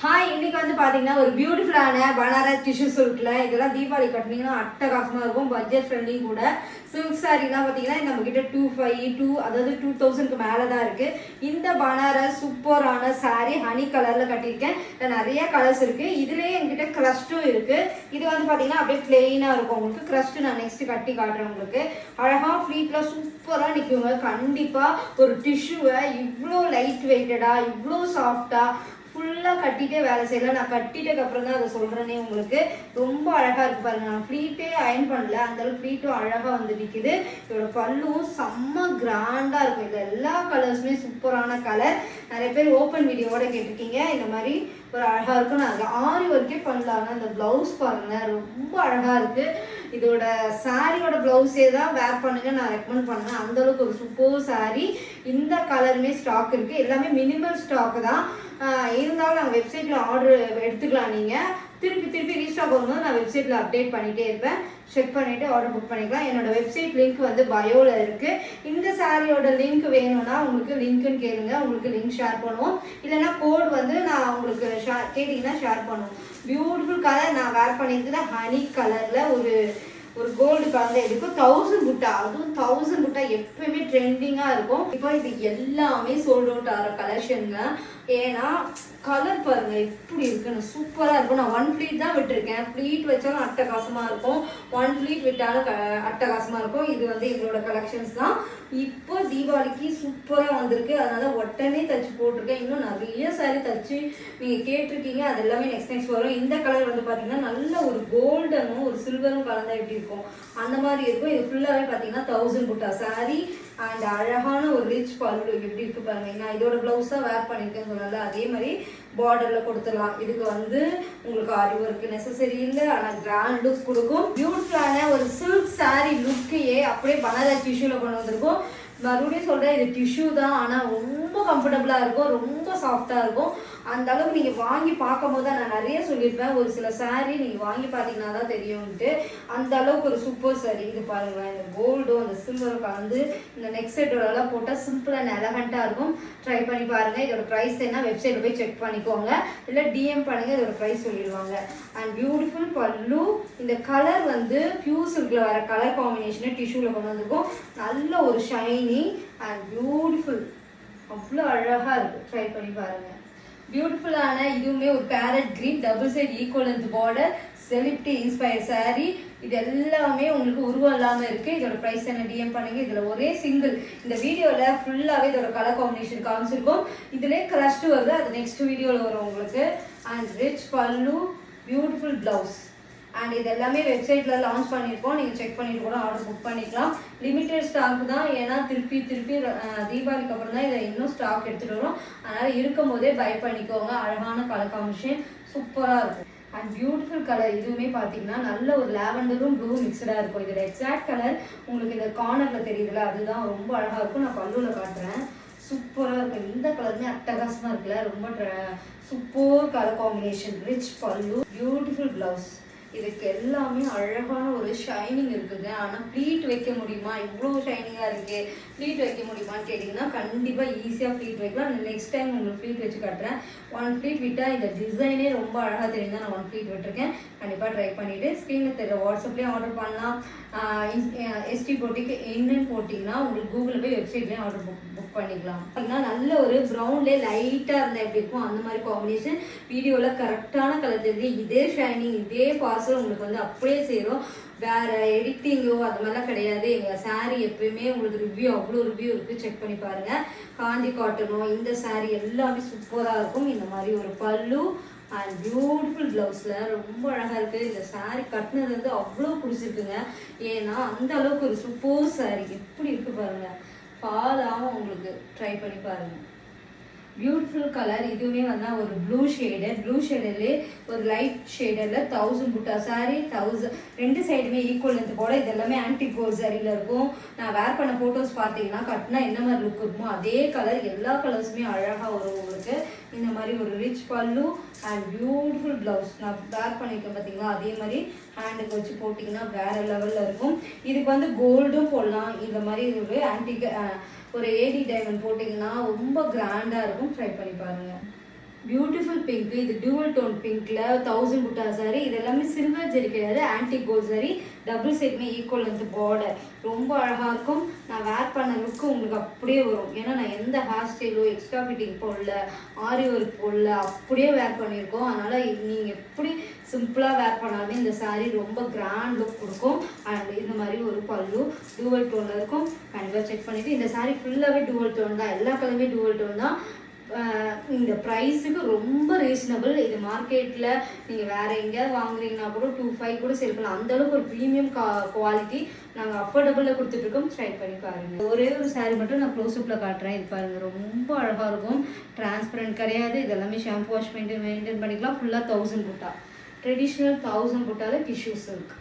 Hi, இன்னைக்கு வந்து பாத்தீங்கன்னா ஒரு பியூட்டிஃபுல்லான பனாரஸ் டிஷ்யூ சில்க்ல இதெல்லாம் தீபாவளி கட்டினீங்கன்னா அட்டகாசமா இருக்கும். பட்ஜெட் ஃப்ரெண்ட்லி கூட. சில்க் சாரீலாம் பார்த்தீங்கன்னா நம்ம கிட்ட 2500 அதாவது 2000க்கு மேலே தான் இருக்கு. இந்த பனாரஸ் சூப்பரான சாரீ ஹனி கலர்ல கட்டியிருக்கேன். நிறைய கலர்ஸ் இருக்கு. இதுலயே என்கிட்ட கிரஸ்டும் இருக்கு. இது வந்து பாத்தீங்கன்னா அப்படியே பிளெயினா இருக்கும். உங்களுக்கு கிரஸ்ட் நான் நெக்ஸ்ட் கட்டி காட்டுறேன். உங்களுக்கு அழகா ஃபிளீட்ல சூப்பரா நிற்குங்க. கண்டிப்பா ஒரு டிஷ்யூவை இவ்வளோ லைட் வெயிட்டடா இவ்வளோ சாஃப்டா ஃபுல்லாக கட்டிகிட்டே வேலை செய்யலாம். நான் கட்டிட்டதுக்கு அப்புறம் தான் அதை சொல்கிறேனே. உங்களுக்கு ரொம்ப அழகாக இருக்குது பாருங்கள். நான் ஃப்ளீட்டே அயன் பண்ணல, அந்தளவுக்கு ஃப்ளீட்டும் அழகாக வந்து நிற்கிது. இதோட பல்லும் செம்ம கிராண்டாக இருக்கும். இது எல்லா கலர்ஸுமே சூப்பரான கலர். நிறைய பேர் ஓப்பன் வீடியோவோட கேட்டிருக்கீங்க. இந்த மாதிரி ஒரு அழகாக இருக்கும். நான் அதில் ஆரி ஒர்க்கே பண்ணலாங்க. அந்த ப்ளவுஸ் பாருங்கள், ரொம்ப அழகாக இருக்குது. இதோட சாரியோட ப்ளவுஸே தான் வேர் பண்ணுங்க நான் ரெக்கமெண்ட் பண்ணுவேன். அந்தளவுக்கு ஒரு சூப்பர் சாரீ. இந்த கலருமே ஸ்டாக் இருக்குது. எல்லாமே மினிமல் ஸ்டாக் தான். இருந்தாலும் நாங்கள் வெப்சைட்டில் ஆர்டர் எடுத்துக்கலாம். நீங்கள் திருப்பி ரீஸ்டாக் வரும்போது நான் வெப்சைட்டில் அப்டேட் பண்ணிகிட்டே இருப்பேன். செக் பண்ணிவிட்டு ஆர்டர் புக் பண்ணிக்கலாம். என்னோட வெப்சைட் லிங்க் வந்து பயோவில் இருக்குது. இந்த சாரியோட லிங்க் வேணும்னா உங்களுக்கு லிங்க்குன்னு கேளுங்க, உங்களுக்கு லிங்க் ஷேர் பண்ணுவோம். இல்லைன்னா கோட் வந்து நான் உங்களுக்கு கேட்டிங்கன்னா ஷேர் பண்ணுவோம். Beautiful colour. நான் வேர் பண்ணியிருந்தது ஹனி கலரில் ஒரு கோல்டு கலர் இருக்கும். 1000 புட்டா, அதுவும் 1000 புட்டா எப்பயுமே ட்ரெண்டிங்காக இருக்கும். இப்போ இது எல்லாமே சோல்ட் அவுட் ஆகிற கலெக்ஷனுங்க. ஏன்னா கலர் பாருங்க எப்படி இருக்குன்னு சூப்பராக இருக்கும். நான் 1 ஃப்ளீட் தான் விட்டுருக்கேன். ஃப்ளீட் வச்சாலும் அட்டகாசமாக இருக்கும், 1 ஃப்ளீட் விட்டாலும் அட்டகாசமாக இருக்கும். இது வந்து எங்களோட கலெக்ஷன்ஸ் தான். இப்போ தீபாவளிக்கு சூப்பராக வந்திருக்கு. அதனால உடனே தச்சு போட்டிருக்கேன். இன்னும் நிறைய சாரி தச்சு நீங்கள் கேட்டிருக்கீங்க. அது எல்லாமே நெக்ஸ்ட் வரும். இந்த கலர் வந்து பார்த்தீங்கன்னா நல்ல ஒரு கோல்டனும் ஒரு சில்வரும் கலந்தா எப்படி இருக்கும் அந்த மாதிரி இருக்கும். இது ஃபுல்லாகவே பார்த்தீங்கன்னா 1000 புட்டா சாரி அண்ட் அழகான ஒரு ரிச் பல்லு எப்படி இருக்கு பாருங்க. நான் இதோட பிளவுஸ் தான் வேர் பண்ணியிருக்கேன்னு சொன்னால அதே மாதிரி பார்டரில் கொடுத்துடலாம். இதுக்கு வந்து உங்களுக்கு ஆரி ஒர்க் நெசசரி இல்லை, ஆனால் கிராண்ட் லுக் கொடுக்கும். பியூட்டிஃபுல்லான ஒரு சில்க் சாரி லுக்கையே அப்படியே பனாரஸ் டிஷ்யூவில் கொண்டு வந்திருக்கும். மறுபடியும் சொல்கிறேன், இது டிஷ்யூ தான், ஆனால் ரொம்ப கம்ஃபர்டபுளாக இருக்கும், ரொம்ப சாஃப்டாக இருக்கும். அந்த அளவுக்கு நீங்கள் வாங்கி பார்க்கும் போது தான் நான் நிறைய சொல்லியிருப்பேன். ஒரு சில சாரீ நீங்கள் வாங்கி பார்த்தீங்கன்னா தான் தெரியும்ட்டு. அந்த அளவுக்கு ஒரு சூப்பர் சாரீ. இது பாருங்களேன், இந்த கோல்டும் அந்த சில்வரும் கலந்து இந்த நெக் செட்டோடலாம் போட்டால் சிம்பிள் அண்ட் எலகண்ட்டாக இருக்கும். ட்ரை பண்ணி பாருங்கள். இதோட ப்ரைஸ் என்ன வெப்சைட்டில் போய் செக் பண்ணிக்கோங்க, இல்லை டிஎம் பண்ணுங்கள், இதோட ப்ரைஸ் சொல்லிடுவாங்க. அண்ட் பியூட்டிஃபுல் பல்லு. இந்த கலர் வந்து பியூர் சில்கில் வர கலர் காம்பினேஷனை டிஷ்யூவில் கொண்டு வந்திருக்கும். நல்ல ஒரு ஷைனி அண்ட் பியூட்டிஃபுல், அவ்வளோ அழகாக இருக்குது. ட்ரை பண்ணி பாருங்கள். பியூட்டிஃபுல்லான இதுவுமே ஒரு parrot green double side equal length border celebrity inspire sari. இது எல்லாமே உங்களுக்கு உருவம் இல்லாமல் இருக்குது. இதோட ப்ரைஸ் என்ன டிஎம் பண்ணுங்க. இதில் ஒரே சிங்கிள் இந்த வீடியோவில் ஃபுல்லாகவே இதோட கலர் காம்பினேஷன் காமிச்சிருக்கோம். இதிலே கிரஷ்டு வருது, அது நெக்ஸ்ட் வீடியோவில் வரும் உங்களுக்கு. அண்ட் ரிச் பல்லு, பியூட்டிஃபுல் ப்ளவுஸ். அண்ட் இது எல்லாமே வெப்சைட்டில் லான்ச் பண்ணியிருக்கோம். நீங்கள் செக் பண்ணிட்டு கூட ஆர்டர் புக் பண்ணிக்கலாம். லிமிட்டட் ஸ்டாக் தான். ஏன்னா திருப்பி தீபாவளிக்கு அப்புறம் தான் இதை இன்னும் ஸ்டாக் எடுத்துகிட்டு வரும். அதனால் இருக்கும் போதே பை பண்ணிக்கோங்க. அழகான கலர் காம்பினேஷன் சூப்பராக இருக்கும். And beautiful colour. இதுவுமே பார்த்தீங்கன்னா நல்ல ஒரு லாவெண்டரும் ப்ளூ மிக்சடாக இருக்கும். இதோட எக்ஸாக்ட் கலர் உங்களுக்கு இந்த கார்னரில் தெரியுதுல, அதுதான் ரொம்ப அழகாக இருக்கும். நான் பல்லுவில் காட்டுறேன். சூப்பராக இருக்கும். இந்த கலருமே அட்டகாசமாக இருக்குல்ல, ரொம்ப சூப்பர் கலர் காம்பினேஷன். ரிச் பல்லு, பியூட்டிஃபுல் ப்ளவுஸ். இதுக்கு எல்லாமே அழகான ஒரு ஷைனிங் இருக்குங்க. ஆனால் ப்ளீட் வைக்க முடியுமா? இவ்வளோ ஷைனிங்காக இருக்கு, ப்ளீட் வைக்க முடியுமான்னு கேட்டிங்கன்னா கண்டிப்பாக ஈஸியாக ப்ளீட் வைக்கலாம். நெக்ஸ்ட் டைம் உங்களுக்கு ப்ளீட் வச்சு காட்டுறேன். 1 ப்ளீட் விட்டால் இந்த டிசைனே ரொம்ப அழகாக தெரியும் தான் நான் 1 ப்ளீட் விட்டுருக்கேன். கண்டிப்பாக ட்ரை பண்ணிவிட்டு ஸ்க்ரீனில் தெரிய வாட்ஸ்அப்லேயும் ஆர்டர் பண்ணலாம். எஸ்டி போட்டிக்கு என்னன்னு போட்டிங்கன்னா உங்களுக்கு கூகுளில் போய் வெப்சைட்லேயும் ஆர்டர் புக் பண்ணிக்கலாம். அப்படின்னா நல்ல ஒரு ப்ரௌன்லேயே லைட்டாக இருந்தால் எப்படி இருக்கும் அந்த மாதிரி காம்பினேஷன். வீடியோவில் கரெக்டான கலர் தெரியுது. இதே ஷைனிங் இதே பார்சல் உங்களுக்கு வந்து அப்படியே சேரும். வேறு எடிட்டிங்கோ அது மாதிரிலாம் கிடையாது. எங்கள் சாரீ எப்பயுமே உங்களுக்கு ரிவ்யூ அவ்வளோ ரிவ்யூ இருக்குது. செக் பண்ணி பாருங்கள். காந்தி காட்டனோ இந்த சாரீ எல்லாமே சூப்பராக இருக்கும். இந்த மாதிரி ஒரு பல்லு அண்ட் பியூட்டிஃபுல் ப்ளவுஸில் ரொம்ப அழகாக இருக்குது. இந்த சாரீ கட்டினது வந்து அவ்வளோ பிடிச்சிருக்குங்க. ஏன்னா அந்த அளவுக்கு ஒரு சூப்பர் சாரீ எப்படி இருக்குது பாருங்கள். பாலாகவும் உங்களுக்கு ட்ரை பண்ணி பாருங்கள். Beautiful colour. இதுவுமே வந்து ஒரு ப்ளூ ஷேடர்லேயே ஒரு லைட் ஷேடரில் 1000 புட்டா சாரீ. 1000 ரெண்டு சைடுமே ஈக்குவல் லென்த் போட. இது எல்லாமே ஆன்டி கோல்ட் சாரியில் இருக்கும். நான் வேர் பண்ண ஃபோட்டோஸ் பார்த்தீங்கன்னா கட்டினா என்ன மாதிரி லுக் இருக்குமோ அதே கலர். எல்லா கலர்ஸுமே அழகாக வரும் உங்களுக்கு. இந்த மாதிரி ஒரு ரிச் பல்லு அண்ட் பியூட்டிஃபுல் ப்ளவுஸ். நான் வேர் பண்ணியிருக்கேன் பார்த்தீங்களா, அதே மாதிரி ஹேண்டுக்கு வச்சு போட்டிங்கன்னா வேறு லெவலில் இருக்கும். இதுக்கு வந்து கோல்டும் போடலாம். இந்த மாதிரி ஒரு ஆன்டிக் ஒரு ஏடி டைமண்ட் போட்டிங்கன்னா ரொம்ப கிராண்டாக இருக்கும். ட்ரை பண்ணி பாருங்கள். Beautiful pink. இது டூவல் டோன் பிங்க்ல 1000 புட்டா சாரி. இது எல்லாமே சில்வர் ஜெரி கிடையாது, ஆன்டிக் கோல்ட் சாரி. டபுள் சைடுமே ஈக்குவல் வந்து பார்டர். ரொம்ப அழகா இருக்கும். நான் வேர் பண்ண லுக்கு உங்களுக்கு அப்படியே வரும். ஏன்னா நான் எந்த ஹேர் ஸ்டைலோ எக்ஸ்ட்ரா ஃபிட்டிங் போடல, ஆரி ஒர்க் போடல, அப்படியே வேர் பண்ணியிருக்கோம். அதனால நீங்க எப்படி சிம்பிளா வேர் பண்ணாலுமே இந்த சாரி ரொம்ப கிராண்ட் லுக் கொடுக்கும். அண்ட் இந்த மாதிரி ஒரு பல்லு டூவல் டோன்ல இருக்கும். கண்டிப்பாக செக் பண்ணிட்டு இந்த சாரி ஃபுல்லாகவே டூவல் டோன் தான், எல்லா கலருமே டூவல் டோன் தான். இந்த ப்ரைஸுக்கு ரொம்ப ரீசனபிள். இது மார்க்கெட்டில் நீங்கள் வேறு எங்கேயாவது வாங்குறீங்கன்னா கூட 2.5 கூட சேல் பண்ணலாம். அந்தளவுக்கு ஒரு ப்ரீமியம் குவாலிட்டி நாங்கள் அஃபோர்டபுளில் கொடுத்துட்ருக்கோம். ட்ரை பண்ணி பாருங்கள். ஒரே ஒரு சாரீ மட்டும் நான் க்ளோஸ்அப்பில் காட்டுறேன். இது பாருங்கள், ரொம்ப அழகாக இருக்கும். டிரான்ஸ்பரண்ட் கிடையாது. இதெல்லாமே ஷாம்பு வாஷ் மெயின்டைன் பண்ணிக்கலாம். ஃபுல்லாக 1000 புட்டா, ட்ரெடிஷ்னல் 1000 புட்டாவில் டிஷ்யூஸ் இருக்குது.